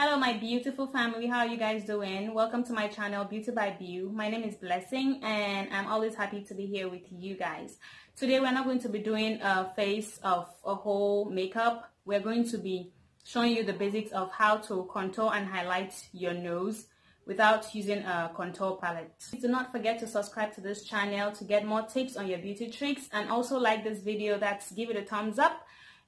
Hello my beautiful family, how are you guys doing? Welcome to my channel Beauty by Bue. My name is Blessing and I'm always happy to be here with you guys. Today we're not going to be doing a face of a whole makeup. We're going to be showing you the basics of how to contour and highlight your nose without using a contour palette. Do not forget to subscribe to this channel to get more tips on your beauty tricks, and also like this video, give it a thumbs up.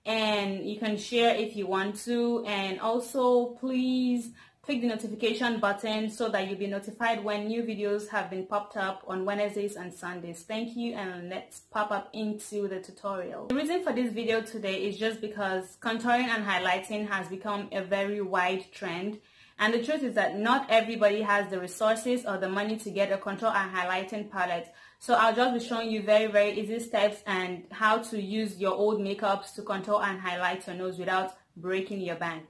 And you can share if you want to, and also please click the notification button so that you'll be notified when new videos have been popped up on Wednesdays and Sundays. Thank you, and let's pop up into the tutorial. The reason for this video today is just because contouring and highlighting has become a very wide trend, and the truth is that not everybody has the resources or the money to get a contour and highlighting palette. So I'll just be showing you very easy steps and how to use your old makeups to contour and highlight your nose without breaking your bank.